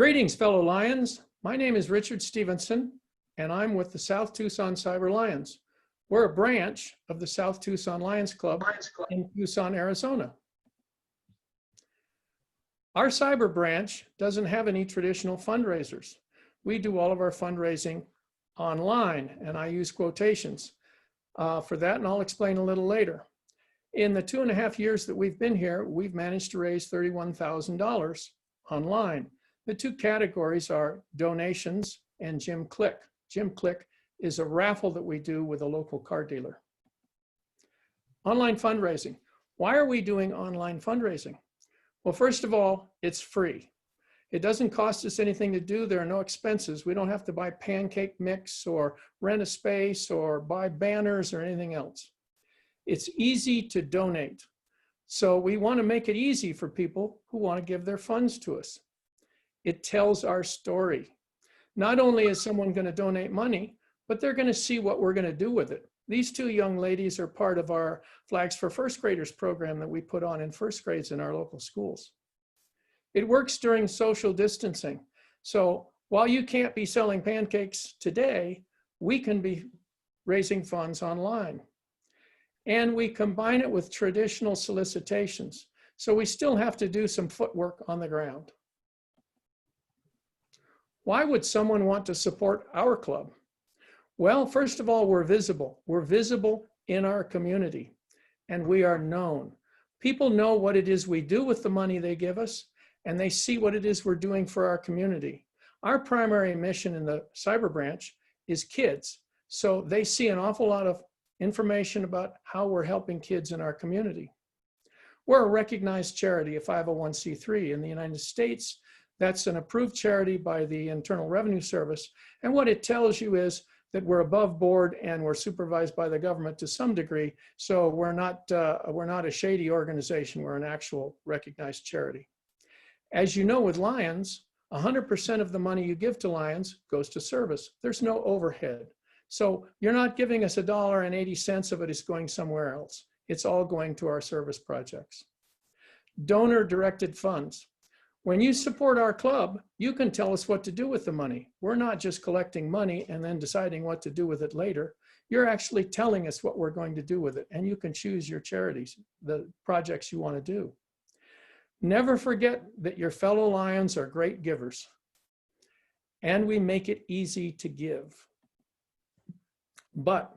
Greetings, fellow Lions. My name is Richard Stevenson, and I'm with the South Tucson Cyber Lions. We're a branch of the South Tucson Lions Club in Tucson, Arizona. Our cyber branch doesn't have any traditional fundraisers. We do all of our fundraising online, and I use quotations for that, and I'll explain a little later. In the 2.5 years that we've been here, we've managed to raise $31,000 online. The two categories are donations and Jim Click. Jim Click is a raffle that we do with a local car dealer. Online fundraising. Why are we doing online fundraising? Well, first of all, it's free. It doesn't cost us anything to do. There are no expenses. We don't have to buy pancake mix or rent a space or buy banners or anything else. It's easy to donate. So we want to make it easy for people who want to give their funds to us. It tells our story. Not only is someone going to donate money, but they're going to see what we're going to do with it. These two young ladies are part of our Flags for First Graders program that we put on in first grades in our local schools. It works during social distancing. So while you can't be selling pancakes today, we can be raising funds online. And we combine it with traditional solicitations. So we still have to do some footwork on the ground. Why would someone want to support our club? Well, first of all, we're visible. We're visible in our community, and we are known. People know what it is we do with the money they give us, and they see what it is we're doing for our community. Our primary mission in the cyber branch is kids, so they see an awful lot of information about how we're helping kids in our community. We're a recognized charity, a 501c3 in the United States. That's an approved charity by the Internal Revenue Service. And what it tells you is that we're above board and we're supervised by the government to some degree. So we're not a shady organization. We're an actual recognized charity. As you know, with Lions, 100% of the money you give to Lions goes to service. There's no overhead. So you're not giving us $1.80 of it is going somewhere else. It's all going to our service projects. Donor-directed funds. When you support our club, you can tell us what to do with the money. We're not just collecting money and then deciding what to do with it later. You're actually telling us what we're going to do with it, and you can choose your charities, the projects you want to do. Never forget that your fellow Lions are great givers, and we make it easy to give. But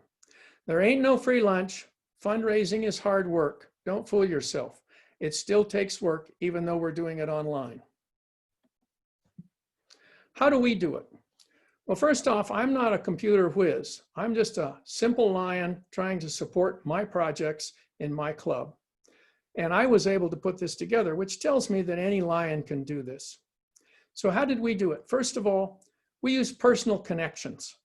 there ain't no free lunch. Fundraising is hard work. Don't fool yourself. It still takes work, even though we're doing it online. How do we do it? Well, first off, I'm not a computer whiz. I'm just a simple Lion trying to support my projects in my club. And I was able to put this together, which tells me that any Lion can do this. So how did we do it? First of all, we use personal connections.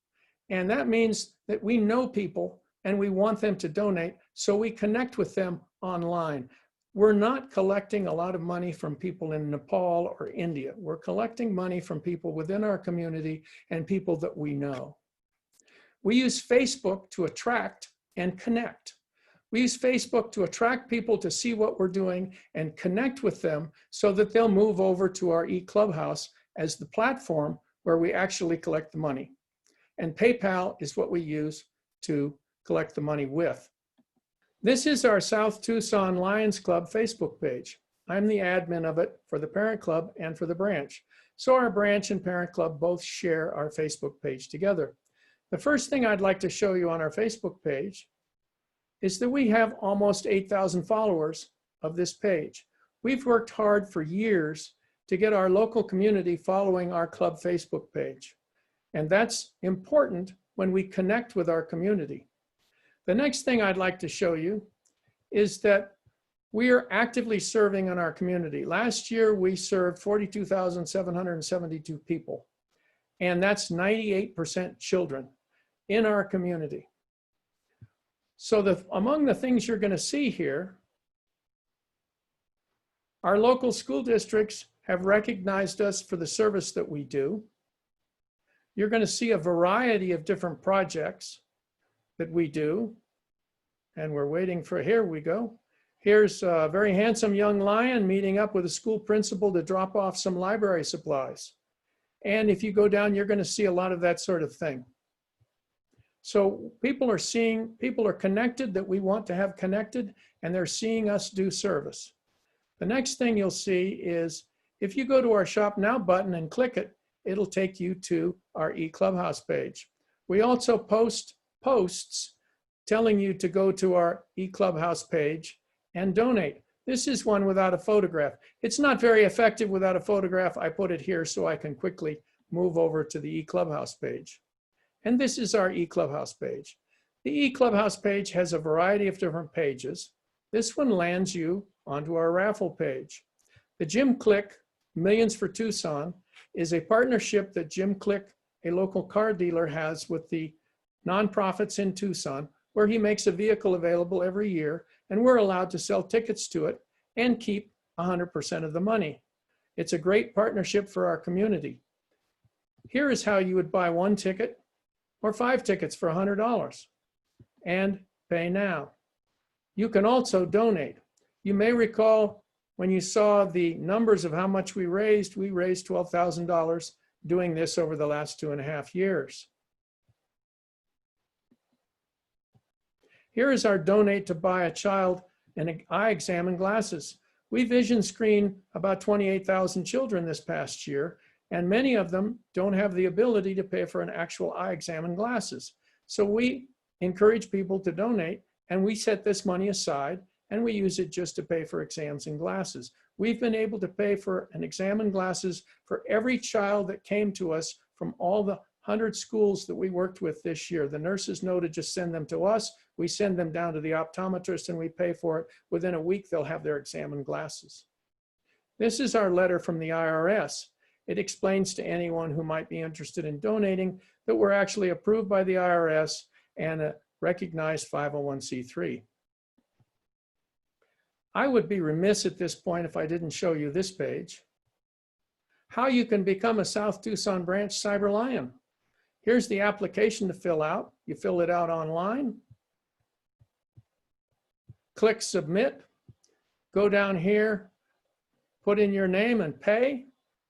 And that means that we know people and we want them to donate, so we connect with them online. We're not collecting a lot of money from people in Nepal or India. We're collecting money from people within our community and people that we know. We use Facebook to attract and connect. We use Facebook to attract people to see what we're doing and connect with them so that they'll move over to our eClubhouse as the platform where we actually collect the money. And PayPal is what we use to collect the money with. This is our South Tucson Lions Club Facebook page. I'm the admin of it for the parent club and for the branch. So our branch and parent club both share our Facebook page together. The first thing I'd like to show you on our Facebook page is that we have almost 8,000 followers of this page. We've worked hard for years to get our local community following our club Facebook page. And that's important when we connect with our community. The next thing I'd like to show you is that we are actively serving in our community. Last year, we served 42,772 people, and that's 98% children in our community. So among the things you're going to see here, our local school districts have recognized us for the service that we do. You're going to see a variety of different projects that we do. And we're waiting for, here we go. Here's a very handsome young Lion meeting up with a school principal to drop off some library supplies. And if you go down, you're going to see a lot of that sort of thing. So people are connected that we want to have connected, and they're seeing us do service. The next thing you'll see is if you go to our Shop Now button and click it, it'll take you to our eClubhouse page. We also post posts telling you to go to our eClubhouse page and donate. This is one without a photograph. It's not very effective without a photograph. I put it here so I can quickly move over to the eClubhouse page. And this is our eClubhouse page. The eClubhouse page has a variety of different pages. This one lands you onto our raffle page. The Jim Click Millions for Tucson is a partnership that Jim Click, a local car dealer, has with the nonprofits in Tucson, where he makes a vehicle available every year, and we're allowed to sell tickets to it and keep 100% of the money. It's a great partnership for our community. Here is how you would buy 1 ticket or 5 tickets for $100 and pay now. You can also donate. You may recall when you saw the numbers of how much we raised $12,000 doing this over the last 2.5 years. Here is our donate to buy a child an eye exam and glasses. We vision screen about 28,000 children this past year, and many of them don't have the ability to pay for an actual eye exam and glasses. So we encourage people to donate, and we set this money aside, and we use it just to pay for exams and glasses. We've been able to pay for an exam and glasses for every child that came to us from all the 100 schools that we worked with this year. The nurses know to just send them to us. We send them down to the optometrist and we pay for it. Within a week, they'll have their exam and glasses. This is our letter from the IRS. It explains to anyone who might be interested in donating that we're actually approved by the IRS and a recognized 501c3. I would be remiss at this point if I didn't show you this page. How you can become a South Tucson branch Cyber Lion. Here's the application to fill out. You fill it out online. Click submit. Go down here, put in your name and pay,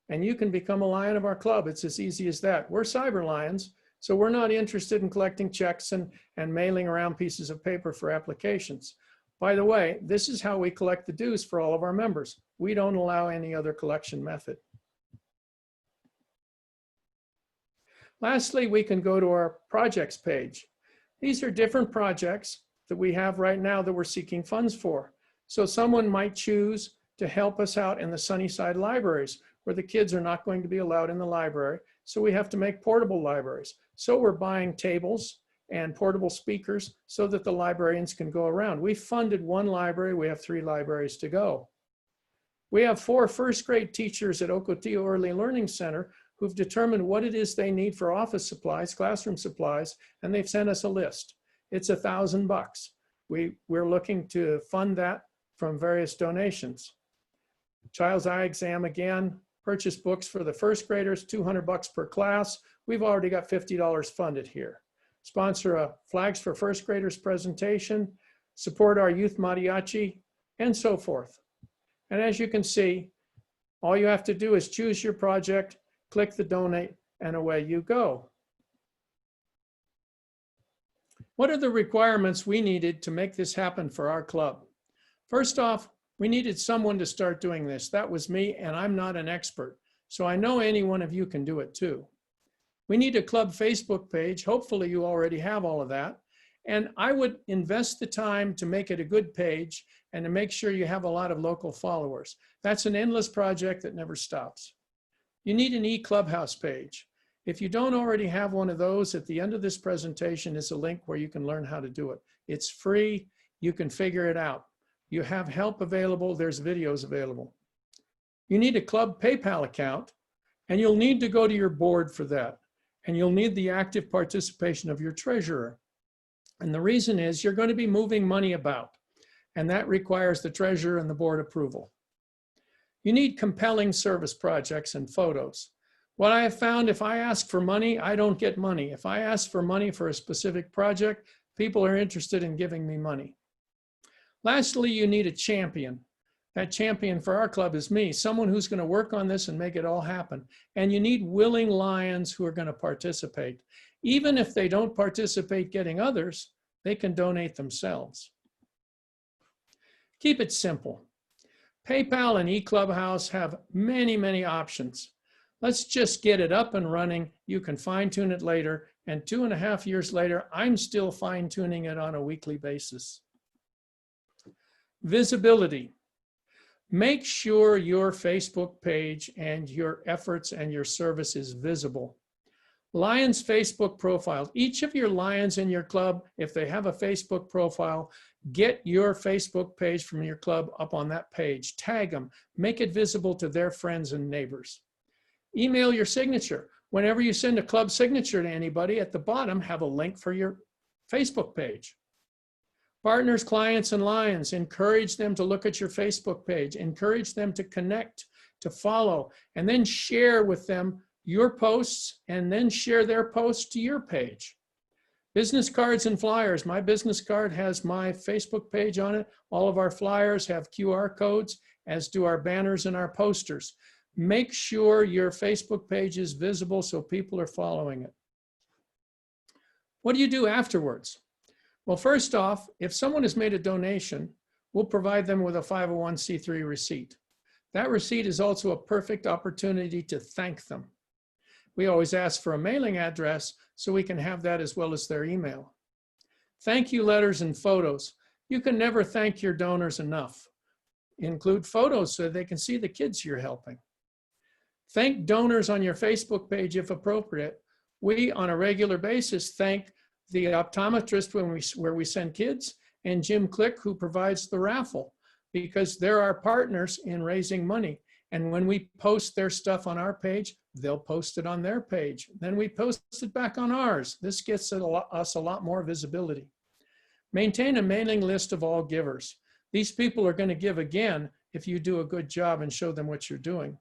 and you can become a Lion of our club. It's as easy as that. We're Cyber Lions, so we're not interested in collecting checks and mailing around pieces of paper for applications. By the way, this is how we collect the dues for all of our members. We don't allow any other collection method. Lastly, we can go to our projects page. These are different projects that we have right now that we're seeking funds for. So someone might choose to help us out in the Sunnyside libraries, where the kids are not going to be allowed in the library. So we have to make portable libraries. So we're buying tables and portable speakers so that the librarians can go around. We funded 1 library. We have 3 libraries to go. We have 4 first-grade teachers at Ocotillo Early Learning Center who've determined what it is they need for office supplies, classroom supplies, and they've sent us a list. It's $1,000. We're looking to fund that from various donations. Child's eye exam again, purchase books for the first graders, $200 per class. We've already got $50 funded here. Sponsor a Flags for First Graders presentation, support our youth mariachi, and so forth. And as you can see, all you have to do is choose your project, click the donate, and away you go. What are the requirements we needed to make this happen for our club? First off, we needed someone to start doing this. That was me, and I'm not an expert. So I know any one of you can do it too. We need a club Facebook page. Hopefully you already have all of that. And I would invest the time to make it a good page and to make sure you have a lot of local followers. That's an endless project that never stops. You need an eClubhouse page. If you don't already have one of those, at the end of this presentation is a link where you can learn how to do it. It's free. You can figure it out. You have help available. There's videos available. You need a club PayPal account, and you'll need to go to your board for that. And you'll need the active participation of your treasurer. And the reason is you're going to be moving money about, and that requires the treasurer and the board approval. You need compelling service projects and photos. What I have found, if I ask for money, I don't get money. If I ask for money for a specific project, people are interested in giving me money. Lastly, you need a champion. That champion for our club is me, someone who's going to work on this and make it all happen. And you need willing lions who are going to participate. Even if they don't participate getting others, they can donate themselves. Keep it simple. PayPal and eClubhouse have many, many options. Let's just get it up and running. You can fine tune it later. And 2.5 years later, I'm still fine tuning it on a weekly basis. Visibility. Make sure your Facebook page and your efforts and your service is visible. Lions Facebook profile. Each of your Lions in your club, if they have a Facebook profile, get your Facebook page from your club up on that page. Tag them. Make it visible to their friends and neighbors. Email your signature. Whenever you send a club signature to anybody, at the bottom, have a link for your Facebook page. Partners, clients, and Lions, encourage them to look at your Facebook page. Encourage them to connect, to follow, and then share with them your posts, and then share their posts to your page. Business cards and flyers. My business card has my Facebook page on it. All of our flyers have QR codes, as do our banners and our posters. Make sure your Facebook page is visible so people are following it. What do you do afterwards? Well, first off, if someone has made a donation, we'll provide them with a 501c3 receipt. That receipt is also a perfect opportunity to thank them. We always ask for a mailing address so we can have that as well as their email. Thank you letters and photos. You can never thank your donors enough. Include photos so they can see the kids you're helping. Thank donors on your Facebook page if appropriate. We, on a regular basis, thank the optometrist where we send kids, and Jim Click, who provides the raffle, because they're our partners in raising money. And when we post their stuff on our page, they'll post it on their page. Then we post it back on ours. This gets us a lot more visibility. Maintain a mailing list of all givers. These people are going to give again if you do a good job and show them what you're doing.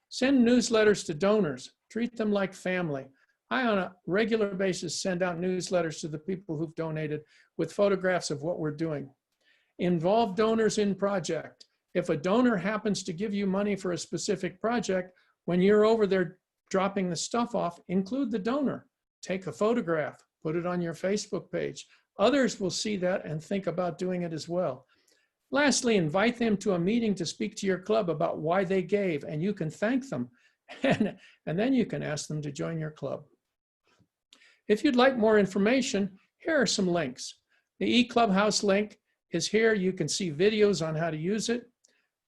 Send newsletters to donors. Treat them like family. I, on a regular basis, send out newsletters to the people who've donated with photographs of what we're doing. Involve donors in project. If a donor happens to give you money for a specific project, when you're over there dropping the stuff off, include the donor. Take a photograph, put it on your Facebook page. Others will see that and think about doing it as well. Lastly, invite them to a meeting to speak to your club about why they gave, and you can thank them. And then you can ask them to join your club. If you'd like more information, here are some links. The eClubhouse link is here. You can see videos on how to use it.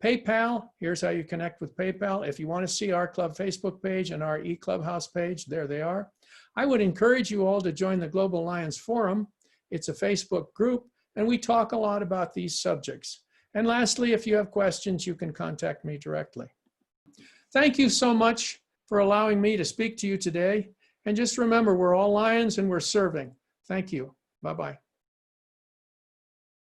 PayPal, here's how you connect with PayPal. If you want to see our club Facebook page and our eClubhouse page, there they are. I would encourage you all to join the Global Lions Forum. It's a Facebook group, and we talk a lot about these subjects. And lastly, if you have questions, you can contact me directly. Thank you so much for allowing me to speak to you today. And just remember, we're all Lions and we're serving. Thank you. Bye-bye.